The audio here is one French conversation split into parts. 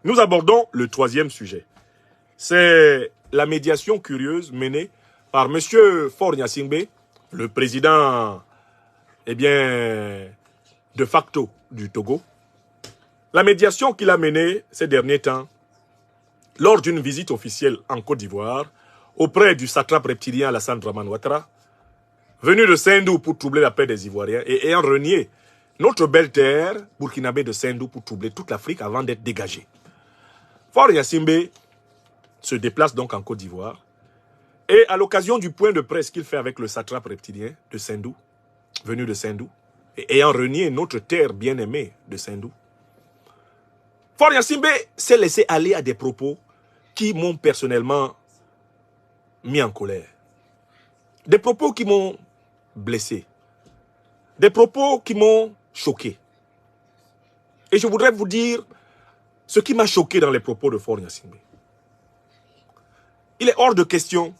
Nous abordons le troisième sujet. C'est la médiation curieuse menée par M. Faure Gnassingbé, le président, de facto du Togo. La médiation qu'il a menée ces derniers temps, lors d'une visite officielle en Côte d'Ivoire, auprès du satrape reptilien Alassane Dramane Ouattara, venu de Sendou pour troubler la paix des Ivoiriens et ayant renié notre belle terre burkinabé de Sendou pour troubler toute l'Afrique avant d'être dégagé. Faure Gnassingbé se déplace donc en Côte d'Ivoire et à l'occasion du point de presse qu'il fait avec le satrape reptilien de Sendou, venu de Sendou, et ayant renié notre terre bien-aimée de Sendou, Faure Gnassingbé s'est laissé aller à des propos qui m'ont personnellement mis en colère. Des propos qui m'ont blessé. Des propos qui m'ont choqué. Et je voudrais vous dire ce qui m'a choqué dans les propos de Faure Gnassingbé. Il est hors de question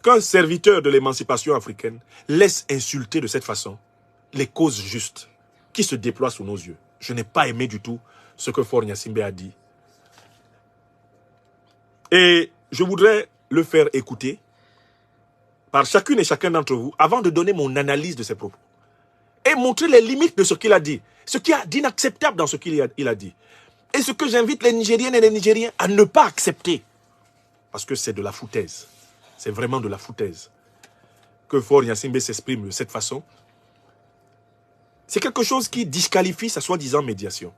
qu'un serviteur de l'émancipation africaine laisse insulter de cette façon les causes justes qui se déploient sous nos yeux. Je n'ai pas aimé du tout ce que Faure Gnassingbé a dit. Et je voudrais le faire écouter par chacune et chacun d'entre vous avant de donner mon analyse de ses propos. Et montrer les limites de ce qu'il a dit. Ce qu'il y a d'inacceptable dans ce qu'il a dit. Et ce que j'invite les Nigériennes et les Nigériens à ne pas accepter. Parce que c'est de la foutaise. C'est vraiment de la foutaise. Que Faure Gnassingbé s'exprime de cette façon. C'est quelque chose qui disqualifie sa soi-disant médiation.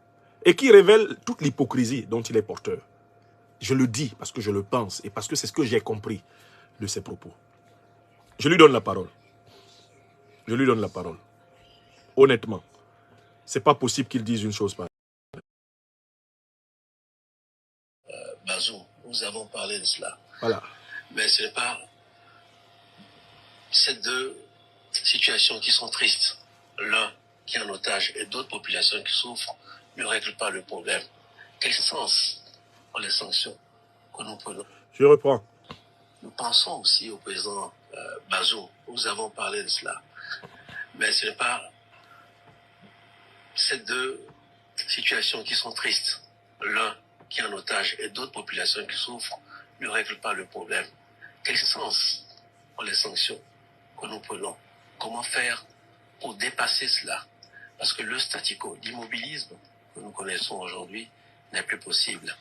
Et qui révèle toute l'hypocrisie dont il est porteur. Je le dis parce que je le pense et parce que c'est ce que j'ai compris de ses propos. Je lui donne la parole. Je lui donne la parole. Honnêtement, c'est pas possible qu'il dise une chose pareille. Bazoum, nous avons parlé de cela. Voilà. Mais ce n'est pas ces deux situations qui sont tristes. L'un qui est en otage et d'autres populations qui souffrent ne règlent pas le problème. Quel sens ont les sanctions que nous prenons? Je reprends. Nous pensons aussi au président Bazoum. Nous avons parlé de cela. Mais ce n'est pas ces deux situations qui sont tristes. L'un qui est en otage et d'autres populations qui souffrent ne règlent pas le problème. Quel sens ont les sanctions que nous prenons? Comment faire pour dépasser cela? Parce que le statu quo, l'immobilisme que nous connaissons aujourd'hui n'est plus possible.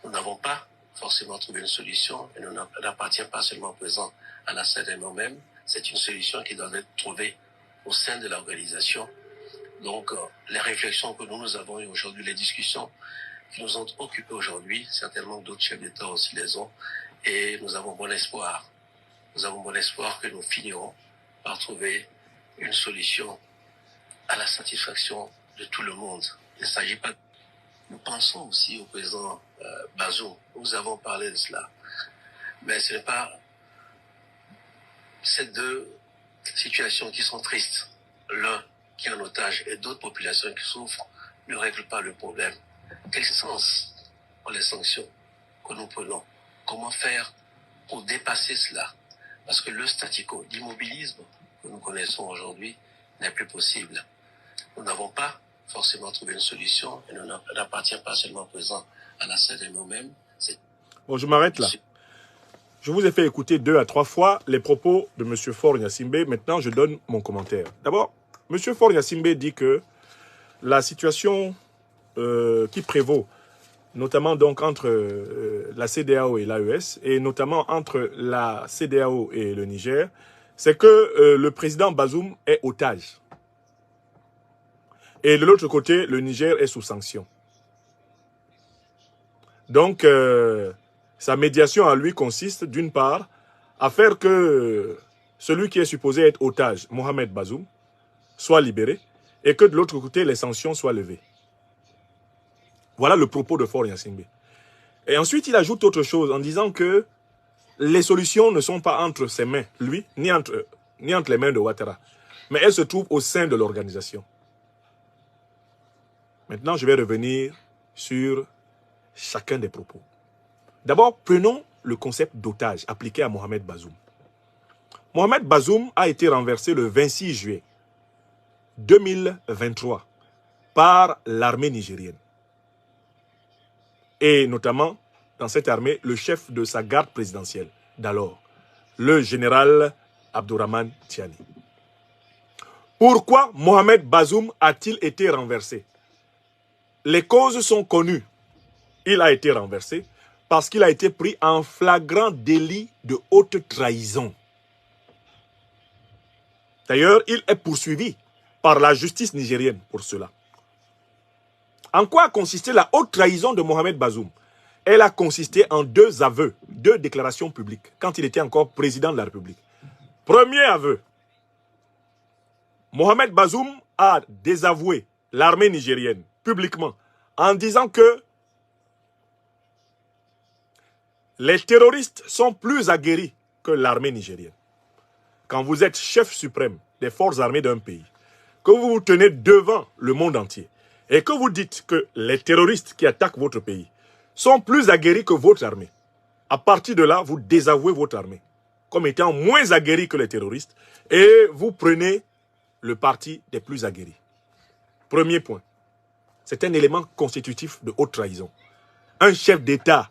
Nous n'avons pas forcément trouvé une solution et nous n'appartient pas seulement au président Alassane et nous-mêmes. C'est une solution qui doit être trouvée au sein de l'organisation. Donc, les réflexions que nous avons eues aujourd'hui, les discussions qui nous ont occupés aujourd'hui, certainement d'autres chefs d'État aussi les ont, et nous avons bon espoir. Nous avons bon espoir que nous finirons par trouver une solution à la satisfaction de tout le monde. Il ne s'agit pas... Nous pensons aussi au président Bazoum. Nous avons parlé de cela. Mais ce n'est pas ces deux situations qui sont tristes. L'un qui est en otage et d'autres populations qui souffrent ne règlent pas le problème. Quel sens ont les sanctions que nous prenons? Comment faire pour dépasser cela? Parce que le statu quo, l'immobilisme que nous connaissons aujourd'hui n'est plus possible. Nous n'avons pas forcément trouvé une solution et nous n'appartient pas seulement au président Alassane et nous-mêmes. Bon, je m'arrête là. Je vous ai fait écouter 2 à 3 fois les propos de M. Faure Gnassingbé. Maintenant, je donne mon commentaire. D'abord, M. Faure Gnassingbé dit que la situation qui prévaut, notamment donc entre la CEDEAO et l'AES, et notamment entre la CEDEAO et le Niger, c'est que le président Bazoum est otage. Et de l'autre côté, le Niger est sous sanction. Donc, sa médiation à lui consiste, d'une part, à faire que celui qui est supposé être otage, Mohamed Bazoum, soit libéré, et que de l'autre côté, les sanctions soient levées. Voilà le propos de Faure Gnassingbé. Et ensuite, il ajoute autre chose en disant que les solutions ne sont pas entre ses mains, lui, ni entre les mains de Ouattara, mais elles se trouvent au sein de l'organisation. Maintenant, je vais revenir sur chacun des propos. D'abord, prenons le concept d'otage appliqué à Mohamed Bazoum. Mohamed Bazoum a été renversé le 26 juillet 2023 par l'armée nigérienne. et notamment dans cette armée le chef de sa garde présidentielle d'alors, le général Abdourahmane Tiani. Pourquoi Mohamed Bazoum a-t-il été renversé? Les causes sont connues. Il a été renversé parce qu'il a été pris en flagrant délit de haute trahison. D'ailleurs, il est poursuivi par la justice nigérienne pour cela. En quoi a consisté la haute trahison de Mohamed Bazoum? Elle a consisté en 2 aveux, 2 déclarations publiques, quand il était encore président de la République. Premier aveu, Mohamed Bazoum a désavoué l'armée nigérienne publiquement en disant que les terroristes sont plus aguerris que l'armée nigérienne. Quand vous êtes chef suprême des forces armées d'un pays, que vous vous tenez devant le monde entier et que vous dites que les terroristes qui attaquent votre pays sont plus aguerris que votre armée, à partir de là, vous désavouez votre armée comme étant moins aguerris que les terroristes et vous prenez le parti des plus aguerris. Premier point. C'est un élément constitutif de haute trahison. Un chef d'État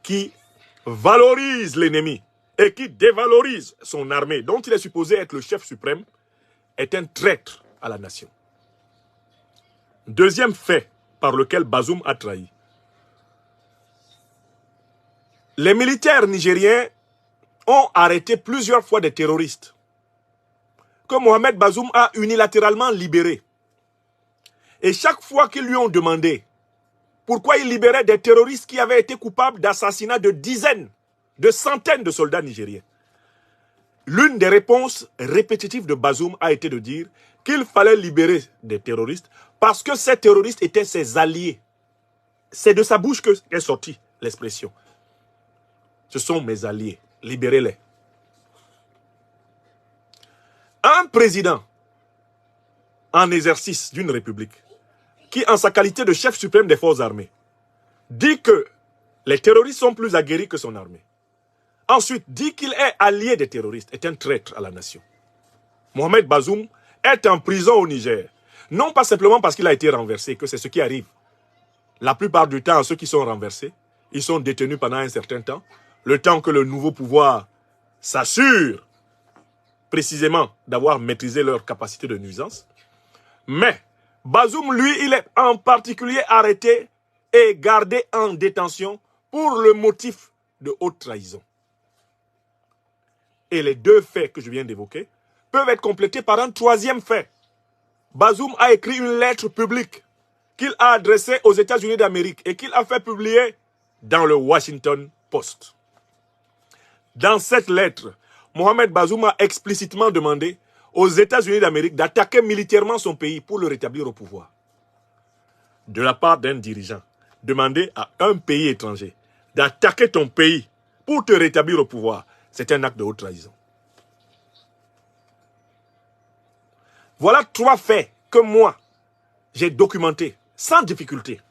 qui valorise l'ennemi et qui dévalorise son armée, dont il est supposé être le chef suprême, est un traître à la nation. Deuxième fait par lequel Bazoum a trahi. Les militaires nigériens ont arrêté plusieurs fois des terroristes que Mohamed Bazoum a unilatéralement libérés. Et chaque fois qu'ils lui ont demandé pourquoi il libérait des terroristes qui avaient été coupables d'assassinat de dizaines, de centaines de soldats nigériens, l'une des réponses répétitives de Bazoum a été de dire qu'il fallait libérer des terroristes parce que ces terroristes étaient ses alliés. C'est de sa bouche qu'est sortie l'expression. Ce sont mes alliés, libérez-les. Un président en exercice d'une république qui, en sa qualité de chef suprême des forces armées, dit que les terroristes sont plus aguerris que son armée. Ensuite, dit qu'il est allié des terroristes, est un traître à la nation. Mohamed Bazoum est en prison au Niger, non pas simplement parce qu'il a été renversé, que c'est ce qui arrive. La plupart du temps, ceux qui sont renversés, ils sont détenus pendant un certain temps, le temps que le nouveau pouvoir s'assure précisément d'avoir maîtrisé leur capacité de nuisance. Mais Bazoum, lui, il est en particulier arrêté et gardé en détention pour le motif de haute trahison. Et les 2 faits que je viens d'évoquer peuvent être complétés par un 3e fait. Bazoum a écrit une lettre publique qu'il a adressée aux États-Unis d'Amérique et qu'il a fait publier dans le Washington Post. Dans cette lettre, Mohamed Bazoum a explicitement demandé aux États-Unis d'Amérique d'attaquer militairement son pays pour le rétablir au pouvoir. De la part d'un dirigeant, demander à un pays étranger d'attaquer ton pays pour te rétablir au pouvoir, c'est un acte de haute trahison. Voilà 3 faits que moi, j'ai documentés sans difficulté.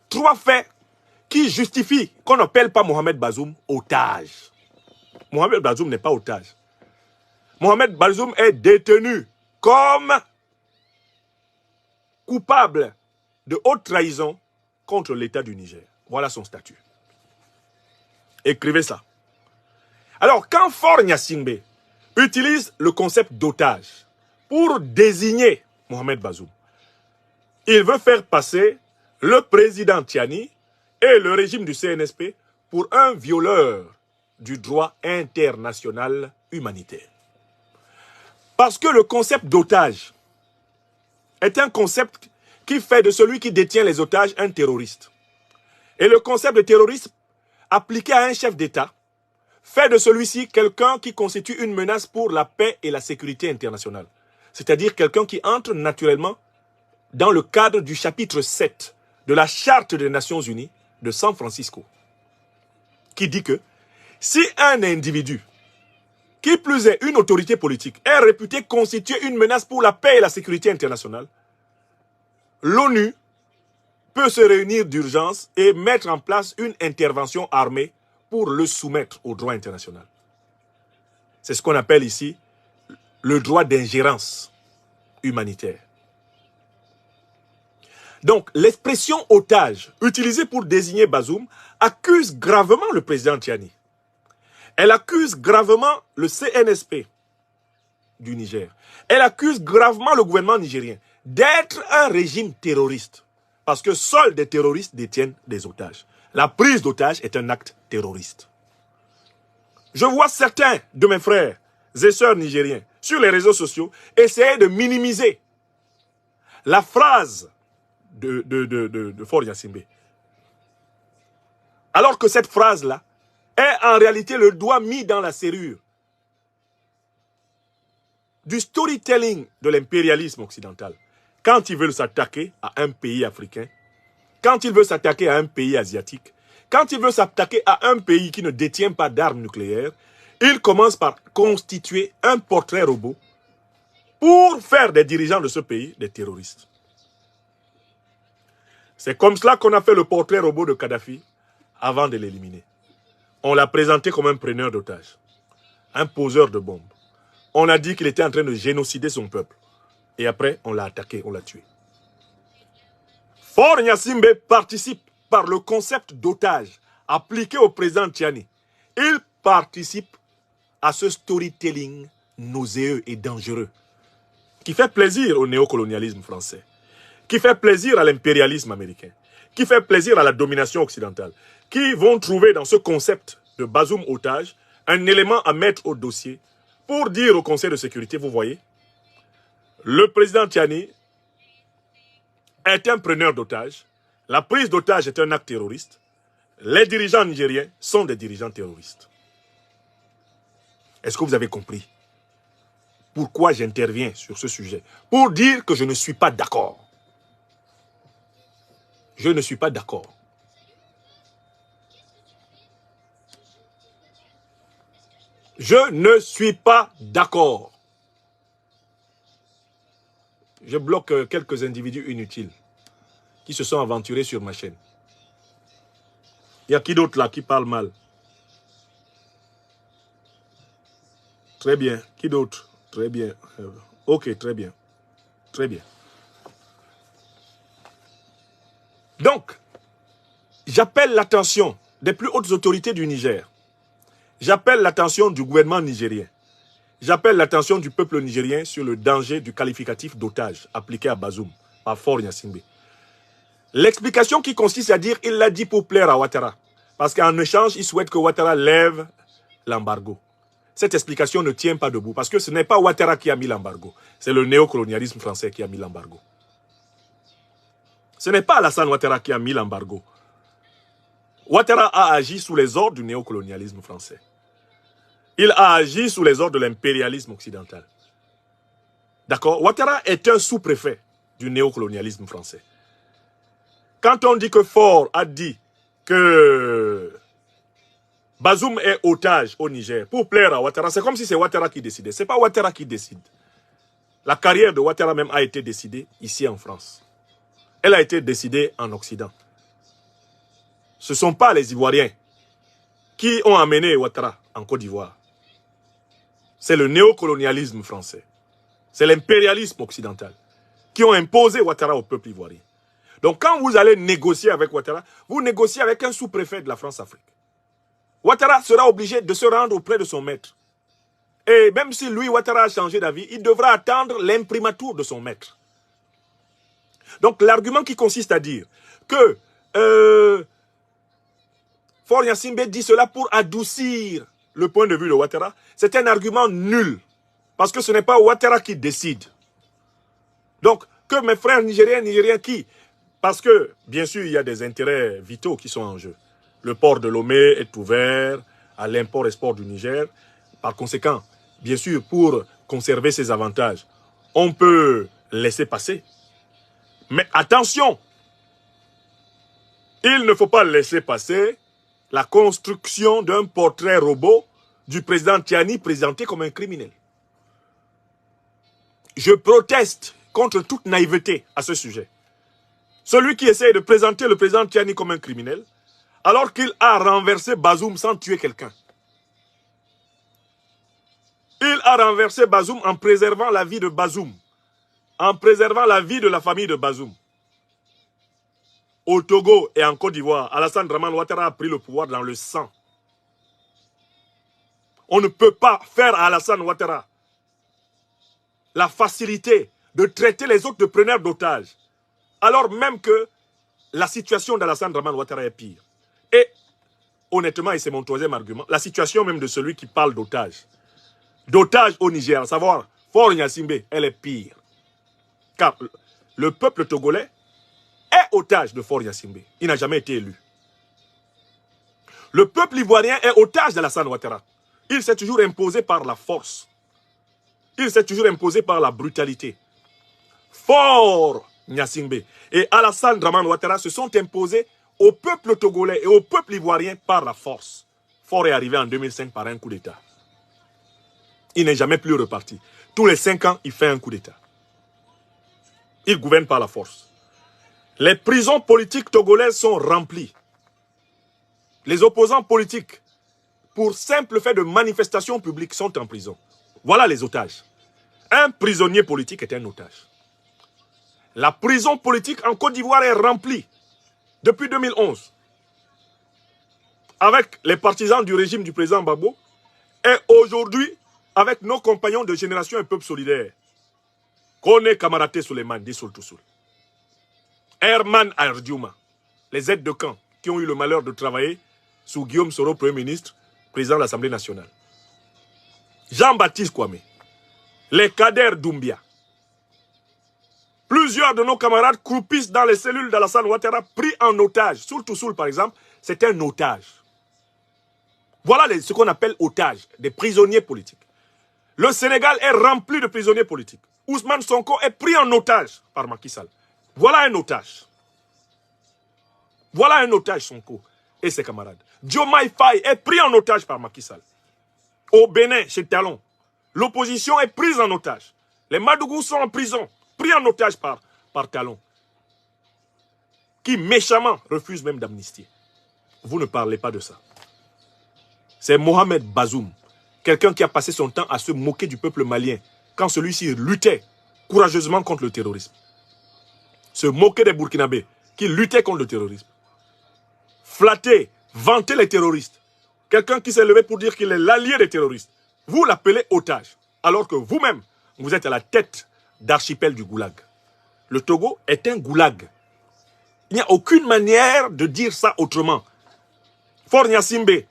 3 faits qui justifient qu'on n'appelle pas Mohamed Bazoum otage. Mohamed Bazoum n'est pas otage. Mohamed Bazoum est détenu comme coupable de haute trahison contre l'État du Niger. Voilà son statut. Écrivez ça. Alors, quand Faure Gnassingbé utilise le concept d'otage pour désigner Mohamed Bazoum, il veut faire passer le président Tiani et le régime du CNSP pour un violeur du droit international humanitaire. Parce que le concept d'otage est un concept qui fait de celui qui détient les otages un terroriste. Et le concept de terroriste appliqué à un chef d'État fait de celui-ci quelqu'un qui constitue une menace pour la paix et la sécurité internationale. C'est-à-dire quelqu'un qui entre naturellement dans le cadre du chapitre 7 de la Charte des Nations Unies de San Francisco, qui dit que si un individu, qui plus est une autorité politique, est réputé constituer une menace pour la paix et la sécurité internationale, l'ONU peut se réunir d'urgence et mettre en place une intervention armée pour le soumettre au droit international. C'est ce qu'on appelle ici le droit d'ingérence humanitaire. Donc, l'expression otage, utilisée pour désigner Bazoum, accuse gravement le président Tiani. Elle accuse gravement le CNSP du Niger. Elle accuse gravement le gouvernement nigérien d'être un régime terroriste. Parce que seuls des terroristes détiennent des otages. La prise d'otages est un acte terroriste. Je vois certains de mes frères et sœurs nigériens sur les réseaux sociaux essayer de minimiser la phrase de Faure Gnassingbé. Alors que cette phrase-là est en réalité le doigt mis dans la serrure du storytelling de l'impérialisme occidental. Quand ils veulent s'attaquer à un pays africain, quand ils veulent s'attaquer à un pays asiatique, quand ils veulent s'attaquer à un pays qui ne détient pas d'armes nucléaires, ils commencent par constituer un portrait robot pour faire des dirigeants de ce pays des terroristes. C'est comme cela qu'on a fait le portrait robot de Kadhafi avant de l'éliminer. On l'a présenté comme un preneur d'otages, un poseur de bombes. On a dit qu'il était en train de génocider son peuple. Et après, on l'a attaqué, on l'a tué. Faure Gnassingbé participe par le concept d'otage appliqué au président Tiani. Il participe à ce storytelling nauséeux et dangereux qui fait plaisir au néocolonialisme français, qui fait plaisir à l'impérialisme américain, qui fait plaisir à la domination occidentale, qui vont trouver dans ce concept de Bazoum otage un élément à mettre au dossier pour dire au Conseil de sécurité, vous voyez, le président Tiani est un preneur d'otages, la prise d'otages est un acte terroriste, les dirigeants nigériens sont des dirigeants terroristes. Est-ce que vous avez compris pourquoi j'interviens sur ce sujet? Pour dire que je ne suis pas d'accord. Je ne suis pas d'accord. Je ne suis pas d'accord. Je bloque quelques individus inutiles qui se sont aventurés sur ma chaîne. Il y a qui d'autre là qui parle mal? Très bien. Qui d'autre? Très bien. Ok, très bien. Très bien. Donc, j'appelle l'attention des plus hautes autorités du Niger. J'appelle l'attention du gouvernement nigérien. J'appelle l'attention du peuple nigérien sur le danger du qualificatif d'otage appliqué à Bazoum par Faure Gnassingbé. L'explication qui consiste à dire qu'il l'a dit pour plaire à Ouattara. Parce qu'en échange, il souhaite que Ouattara lève l'embargo. Cette explication ne tient pas debout parce que ce n'est pas Ouattara qui a mis l'embargo. C'est le néocolonialisme français qui a mis l'embargo. Ce n'est pas Alassane Ouattara qui a mis l'embargo. Ouattara a agi sous les ordres du néocolonialisme français. Il a agi sous les ordres de l'impérialisme occidental. D'accord? Ouattara est un sous-préfet du néocolonialisme français. Quand on dit que Faure a dit que Bazoum est otage au Niger pour plaire à Ouattara, c'est comme si c'est Ouattara qui décidait. Ce n'est pas Ouattara qui décide. La carrière de Ouattara même a été décidée ici en France. Elle a été décidée en Occident. Ce ne sont pas les Ivoiriens qui ont amené Ouattara en Côte d'Ivoire. C'est le néocolonialisme français. C'est l'impérialisme occidental qui ont imposé Ouattara au peuple ivoirien. Donc quand vous allez négocier avec Ouattara, vous négociez avec un sous-préfet de la France-Afrique. Ouattara sera obligé de se rendre auprès de son maître. Et même si lui, Ouattara, a changé d'avis, il devra attendre l'imprimatur de son maître. Donc l'argument qui consiste à dire que Faure Gnassingbé dit cela pour adoucir le point de vue de Ouattara, c'est un argument nul. Parce que ce n'est pas Ouattara qui décide. Donc, que mes frères nigériens qui... Parce que, bien sûr, il y a des intérêts vitaux qui sont en jeu. Le port de Lomé est ouvert à l'import-export du Niger. Par conséquent, bien sûr, pour conserver ses avantages, on peut laisser passer. Mais attention, il ne faut pas laisser passer la construction d'un portrait robot du président Tiani présenté comme un criminel. Je proteste contre toute naïveté à ce sujet. Celui qui essaie de présenter le président Tiani comme un criminel, alors qu'il a renversé Bazoum sans tuer quelqu'un. Il a renversé Bazoum en préservant la vie de Bazoum, en préservant la vie de la famille de Bazoum. au Togo et en Côte d'Ivoire, Alassane Dramane Ouattara a pris le pouvoir dans le sang. On ne peut pas faire à Alassane Ouattara la facilité de traiter les autres de preneurs d'otages, alors même que la situation d'Alassane Dramane Ouattara est pire. Et honnêtement, et c'est mon troisième argument, la situation même de celui qui parle d'otages. D'otages au Niger, à savoir Faure Gnassingbé, elle est pire. Car le peuple togolais est otage de Faure Gnassingbé. Il n'a jamais été élu. Le peuple ivoirien est otage d'Alassane Ouattara. Il s'est toujours imposé par la force. Il s'est toujours imposé par la brutalité. Faure Gnassingbé et Alassane Dramane Ouattara se sont imposés au peuple togolais et au peuple ivoirien par la force. Faure est arrivé en 2005 par un coup d'État. Il n'est jamais plus reparti. Tous les 5 ans, il fait un coup d'État. Il gouverne par la force. Les prisons politiques togolaises sont remplies. Les opposants politiques, pour simple fait de manifestation publique, sont en prison. Voilà les otages. Un prisonnier politique est un otage. La prison politique en Côte d'Ivoire est remplie depuis 2011 avec les partisans du régime du président Gbagbo et aujourd'hui avec nos compagnons de Génération et Peuple Solidaire. Kone Kamaraté Souleymane Dissoul Toussoul. Herman Ardiouma, les aides de camp qui ont eu le malheur de travailler sous Guillaume Soro, Premier ministre, président de l'Assemblée nationale. Jean-Baptiste Kwame, les Kader Doumbia. Plusieurs de nos camarades croupissent dans les cellules d'Alassane Ouattara pris en otage. Soul par exemple, c'est un otage. Voilà ce qu'on appelle otage, des prisonniers politiques. Le Sénégal est rempli de prisonniers politiques. Ousmane Sonko est pris en otage par Macky Sall. Voilà un otage. Voilà un otage, Sonko et ses camarades. Diomaye Faye est pris en otage par Macky Sall. Au Bénin, chez Talon, l'opposition est prise en otage. Les Madougou sont en prison, pris en otage par Talon, qui méchamment refuse même d'amnistier. Vous ne parlez pas de ça. C'est Mohamed Bazoum, quelqu'un qui a passé son temps à se moquer du peuple malien quand celui-ci luttait courageusement contre le terrorisme. Se moquer des Burkinabés qui luttaient contre le terrorisme. Flatter, vanter les terroristes. Quelqu'un qui s'est levé pour dire qu'il est l'allié des terroristes. Vous l'appelez otage, alors que vous-même, vous êtes à la tête d'archipel du goulag. Le Togo est un goulag. Il n'y a aucune manière de dire ça autrement. Faure Gnassingbé,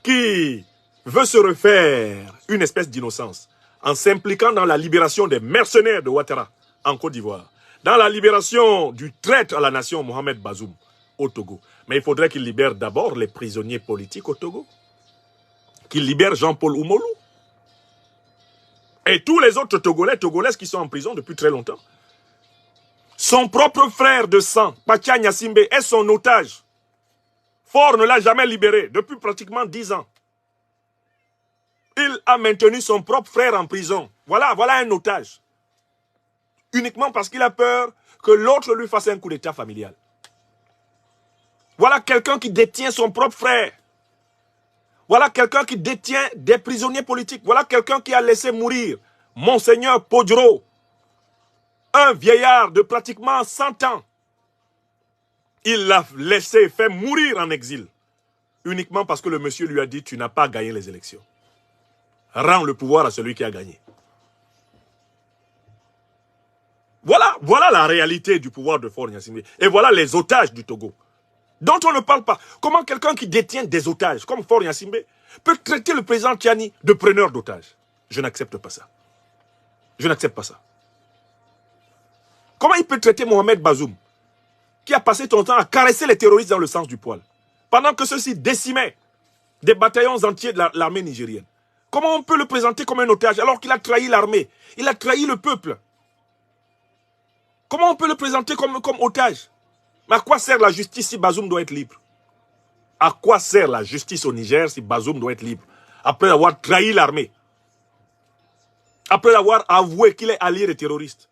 qui veut se refaire une espèce d'innocence en s'impliquant dans la libération des mercenaires de Ouattara en Côte d'Ivoire, dans la libération du traître à la nation Mohamed Bazoum au Togo. Mais il faudrait qu'il libère d'abord les prisonniers politiques au Togo. Qu'il libère Jean-Paul Oumolou. Et tous les autres Togolaises qui sont en prison depuis très longtemps. Son propre frère de sang, Pacha Gnassingbé, est son otage. Faure ne l'a jamais libéré depuis pratiquement 10 ans. Il a maintenu son propre frère en prison. Voilà un otage. Uniquement parce qu'il a peur que l'autre lui fasse un coup d'état familial. Voilà quelqu'un qui détient son propre frère. Voilà quelqu'un qui détient des prisonniers politiques. Voilà quelqu'un qui a laissé mourir Monseigneur Podjoro, un vieillard de pratiquement 100 ans. Il l'a laissé faire mourir en exil. Uniquement parce que le monsieur lui a dit « Tu n'as pas gagné les élections. Rends le pouvoir à celui qui a gagné. » Voilà la réalité du pouvoir de Faure Gnassingbé. Et voilà les otages du Togo, dont on ne parle pas. Comment quelqu'un qui détient des otages, comme Faure Gnassingbé, peut traiter le président Tiani de preneur d'otages? Je n'accepte pas ça. Je n'accepte pas ça. Comment il peut traiter Mohamed Bazoum, qui a passé son temps à caresser les terroristes dans le sens du poil, pendant que ceux-ci décimaient des bataillons entiers de l'armée nigérienne? Comment on peut le présenter comme un otage alors qu'il a trahi l'armée? Il a trahi le peuple. Comment on peut le présenter comme otage? Mais à quoi sert la justice si Bazoum doit être libre? À quoi sert la justice au Niger si Bazoum doit être libre? Après avoir trahi l'armée. Après avoir avoué qu'il est allié des terroristes.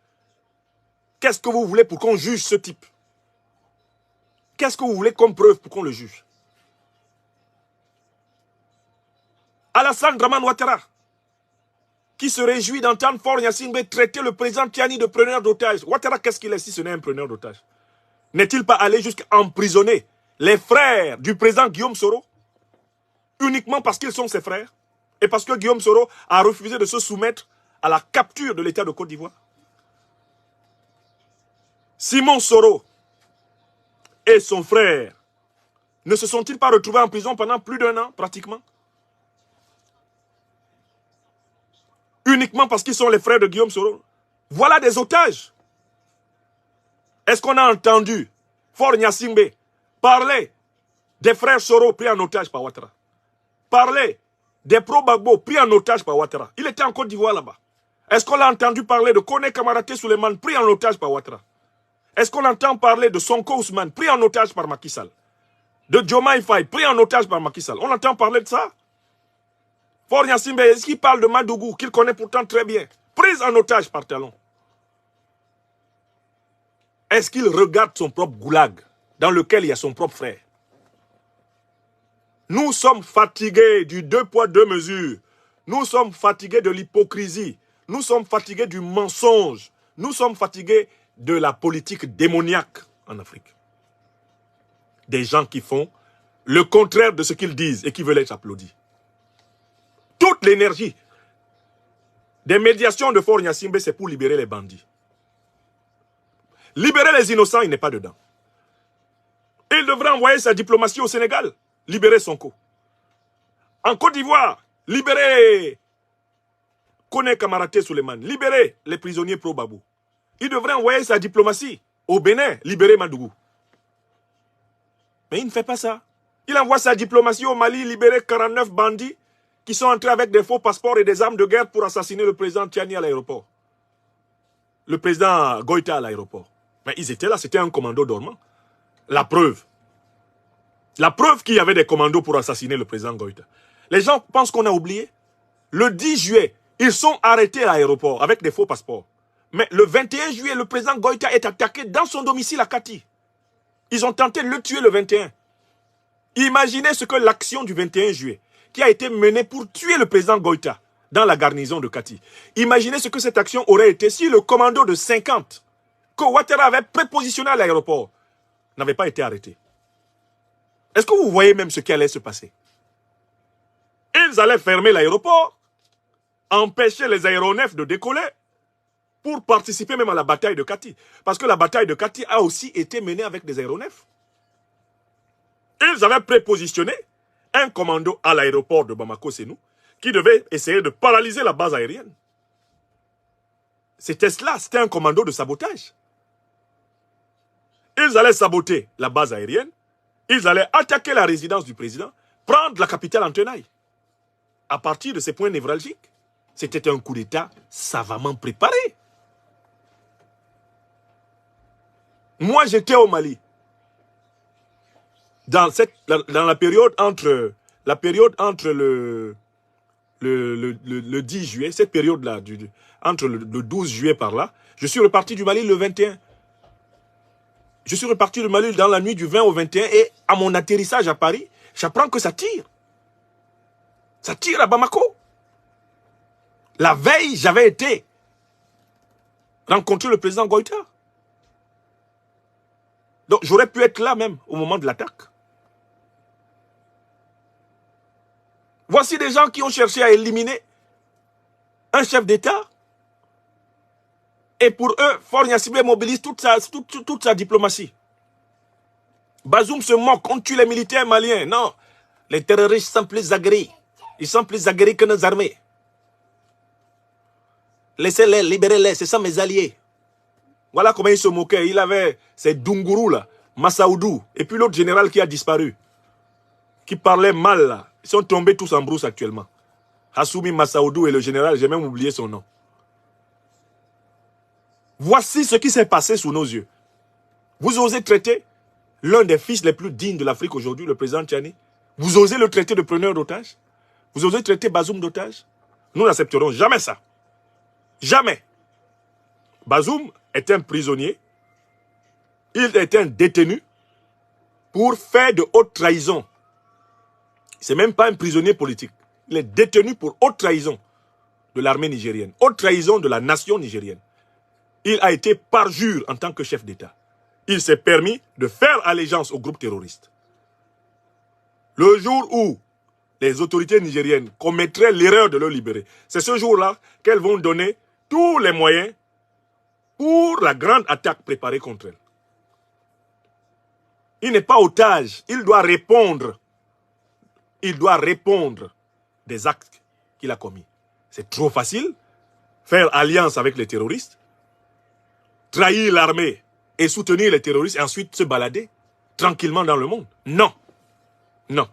Qu'est-ce que vous voulez pour qu'on juge ce type? Qu'est-ce que vous voulez comme preuve pour qu'on le juge? Alassane Dramane Ouattara, qui se réjouit d'entendre Faure Gnassingbé traiter le président Tiani de preneur d'otages. Ouattara, qu'est-ce qu'il est si ce n'est un preneur d'otages? n'est-il pas allé jusqu'à emprisonner les frères du président Guillaume Soro uniquement parce qu'ils sont ses frères et parce que Guillaume Soro a refusé de se soumettre à la capture de l'État de Côte d'Ivoire? Simon Soro et son frère ne se sont-ils pas retrouvés en prison pendant plus d'1 an, pratiquement? Uniquement parce qu'ils sont les frères de Guillaume Soro. Voilà des otages. Est-ce qu'on a entendu Faure Gnassingbé parler des frères Soro pris en otage par Ouattara? Parler des pro-Gbagbo pris en otage par Ouattara? Il était en Côte d'Ivoire là-bas. Est-ce qu'on a entendu parler de Kone Kamaraté Souleymane pris en otage par Ouattara? Est-ce qu'on entend parler de Sonko Ousmane pris en otage par Macky Sall? De Diomaye Faye pris en otage par Macky Sall? On entend parler de ça? Faure Gnassingbé, est-ce qu'il parle de Madougou, qu'il connaît pourtant très bien, prise en otage par Talon? Est-ce qu'il regarde son propre goulag, dans lequel il y a son propre frère? Nous sommes fatigués du 2 poids 2 mesures. Nous sommes fatigués de l'hypocrisie. Nous sommes fatigués du mensonge. Nous sommes fatigués de la politique démoniaque en Afrique. Des gens qui font le contraire de ce qu'ils disent et qui veulent être applaudis. Toute l'énergie des médiations de Faure Gnassingbé, c'est pour libérer les bandits. Libérer les innocents, il n'est pas dedans. Il devrait envoyer sa diplomatie au Sénégal, libérer Sonko. En Côte d'Ivoire, libérer Kone Kamaraté Souleymane, libérer les prisonniers pro-Babou. Il devrait envoyer sa diplomatie au Bénin, libérer Madougou. Mais il ne fait pas ça. Il envoie sa diplomatie au Mali, libérer 49 bandits qui sont entrés avec des faux passeports et des armes de guerre pour assassiner le président Tiani à l'aéroport. Le président Goïta à l'aéroport. Mais ils étaient là, c'était un commando dormant. La preuve. La preuve qu'il y avait des commandos pour assassiner le président Goïta. Les gens pensent qu'on a oublié. Le 10 juillet, ils sont arrêtés à l'aéroport avec des faux passeports. Mais le 21 juillet, le président Goïta est attaqué dans son domicile à Kati. Ils ont tenté de le tuer le 21. Imaginez ce que l'action du 21 juillet, qui a été menée pour tuer le président Goïta dans la garnison de Kati. Imaginez ce que cette action aurait été si le commando de 50 que Ouattara avait prépositionné à l'aéroport n'avait pas été arrêté. Est-ce que vous voyez même ce qui allait se passer? Ils allaient fermer l'aéroport, empêcher les aéronefs de décoller pour participer même à la bataille de Kati. Parce que la bataille de Kati a aussi été menée avec des aéronefs. Ils avaient prépositionné un commando à l'aéroport de Bamako-Sénou qui devait essayer de paralyser la base aérienne. C'était cela, c'était un commando de sabotage. Ils allaient saboter la base aérienne, ils allaient attaquer la résidence du président, prendre la capitale en tenaille. À partir de ces points névralgiques, c'était un coup d'État savamment préparé. Moi, j'étais au Mali. Dans la période entre le 10 juillet, cette période-là, entre le 12 juillet par là, je suis reparti du Mali le 21. Je suis reparti du Mali dans la nuit du 20 au 21 et à mon atterrissage à Paris, j'apprends que ça tire. Ça tire à Bamako. La veille, j'avais été rencontrer le président Goïta. Donc j'aurais pu être là même au moment de l'attaque. Voici des gens qui ont cherché à éliminer un chef d'État. Et pour eux, Faure Gnassingbé mobilise toute sa diplomatie. Bazoum se moque, on tue les militaires maliens. Non, les terroristes sont plus aguerris. Ils sont plus aguerris que nos armées. Laissez-les, libérez-les, c'est ça mes alliés. Voilà comment il se moquait. Il avait ces Dungourou là, Massaoudou, et puis l'autre général qui a disparu, qui parlait mal là. Ils sont tombés tous en brousse actuellement. Hassoumi Massaoudou et le général, j'ai même oublié son nom. Voici ce qui s'est passé sous nos yeux. Vous osez traiter l'un des fils les plus dignes de l'Afrique aujourd'hui, le président Tiani? Vous osez le traiter de preneur d'otages? Vous osez traiter Bazoum d'otage? Nous n'accepterons jamais ça. Jamais. Bazoum est un prisonnier. Il est un détenu pour faire de haute trahison. Ce n'est même pas un prisonnier politique. Il est détenu pour haute trahison de l'armée nigérienne, haute trahison de la nation nigérienne. Il a été parjure en tant que chef d'État. il s'est permis de faire allégeance au groupe terroriste. Le jour où les autorités nigériennes commettraient l'erreur de le libérer, c'est ce jour-là qu'elles vont donner tous les moyens pour la grande attaque préparée contre elle. Il n'est pas otage, il doit répondre. Il doit répondre des actes qu'il a commis. C'est trop facile. Faire alliance avec les terroristes, trahir l'armée et soutenir les terroristes et ensuite se balader tranquillement dans le monde. Non. Non.